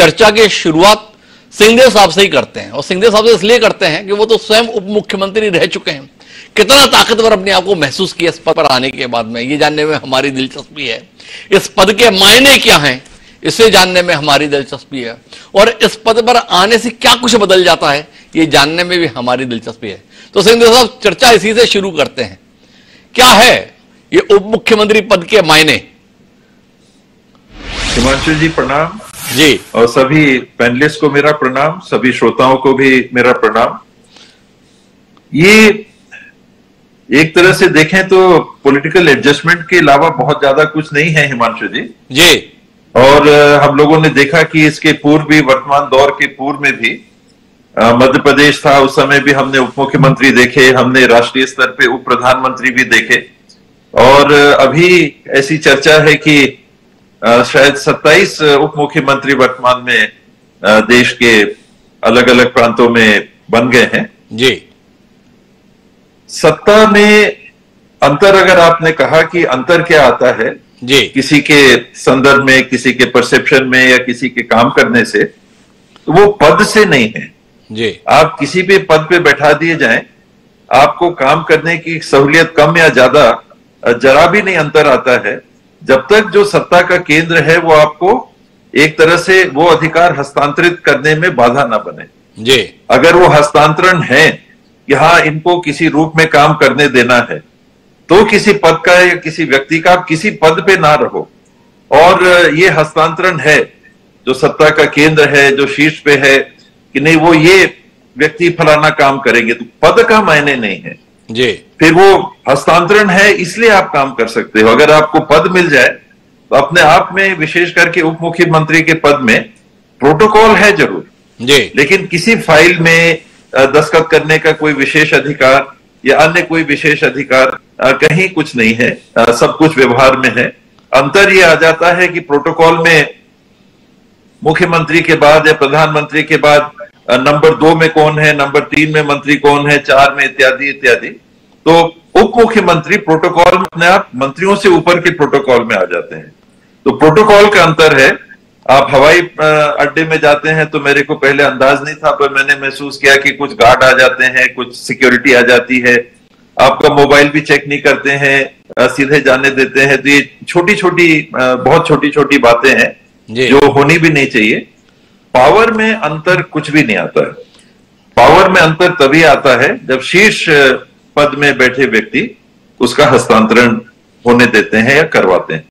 चर्चा की शुरुआत सिंहदेव साहब से ही करते हैं, और सिंहदेव साहब से इसलिए करते हैं कि वो तो स्वयं उप मुख्यमंत्री रह चुके हैं। कितना ताकतवर अपने आप को महसूस किया इस पद पर आने के बाद में, ये जानने में हमारी दिलचस्पी है। इस पद के मायने क्या हैं, इसे जानने में हमारी दिलचस्पी है, और इस पद पर आने से क्या कुछ बदल जाता है, ये जानने में भी हमारी दिलचस्पी है। तो सिंहदेव साहब, चर्चा इसी से शुरू करते हैं। क्या है ये उप मुख्यमंत्री पद के मायने? हिमांशु जी प्रणाम जी, और सभी पैनलिस्ट को मेरा प्रणाम, सभी श्रोताओं को भी मेरा प्रणाम। ये एक तरह से देखें तो पॉलिटिकल एडजस्टमेंट के अलावा बहुत ज्यादा कुछ नहीं है हिमांशु जी। जी, और हम लोगों ने देखा कि इसके पूर्व भी, वर्तमान दौर के पूर्व में भी मध्य प्रदेश था, उस समय भी हमने उप मुख्यमंत्री देखे, हमने राष्ट्रीय स्तर पे उप प्रधानमंत्री भी देखे, और अभी ऐसी चर्चा है कि शायद 27 उप मुख्यमंत्री वर्तमान में देश के अलग अलग प्रांतों में बन गए हैं। जी, सत्ता में अंतर, अगर आपने कहा कि अंतर क्या आता है जी, किसी के संदर्भ में, किसी के परसेप्शन में या किसी के काम करने से, तो वो पद से नहीं है। जी, आप किसी भी पद पे बैठा दिए जाएं, आपको काम करने की सहूलियत कम या ज्यादा जरा भी नहीं अंतर आता है, जब तक जो सत्ता का केंद्र है वो आपको एक तरह से वो अधिकार हस्तांतरित करने में बाधा ना बने। जी, अगर वो हस्तांतरण है कि हाँ इनको किसी रूप में काम करने देना है, तो किसी पद का या किसी व्यक्ति का, आप किसी पद पे ना रहो, और ये हस्तांतरण है जो सत्ता का केंद्र है, जो शीर्ष पे है, कि नहीं वो ये व्यक्ति फलाना काम करेंगे, तो पद का मायने नहीं है। जी, फिर वो हस्तांतरण है, इसलिए आप काम कर सकते हो। अगर आपको पद मिल जाए तो अपने आप में, विशेष करके उप मुख्यमंत्री के पद में, प्रोटोकॉल है जरूर, जी, लेकिन किसी फाइल में दस्तखत करने का कोई विशेष अधिकार या अन्य कोई विशेष अधिकार कहीं कुछ नहीं है। सब कुछ व्यवहार में है। अंतर ये आ जाता है कि प्रोटोकॉल में मुख्यमंत्री के बाद या प्रधानमंत्री के बाद नंबर 2 में कौन है, नंबर 3 में मंत्री कौन है, 4 में इत्यादि इत्यादि। तो उप मुख्यमंत्री प्रोटोकॉल में अपने आप मंत्रियों से ऊपर के प्रोटोकॉल में आ जाते हैं। तो प्रोटोकॉल का अंतर है। आप हवाई अड्डे में जाते हैं तो मेरे को पहले अंदाज नहीं था, पर मैंने महसूस किया कि कुछ गार्ड आ जाते हैं, कुछ सिक्योरिटी आ जाती है, आपका मोबाइल भी चेक नहीं करते हैं, सीधे जाने देते हैं। तो ये छोटी छोटी, बहुत छोटी छोटी बातें हैं जो होनी भी नहीं चाहिए। पावर में अंतर कुछ भी नहीं आता है। पावर में अंतर तभी आता है जब शीर्ष पद में बैठे व्यक्ति उसका हस्तांतरण होने देते हैं या करवाते हैं।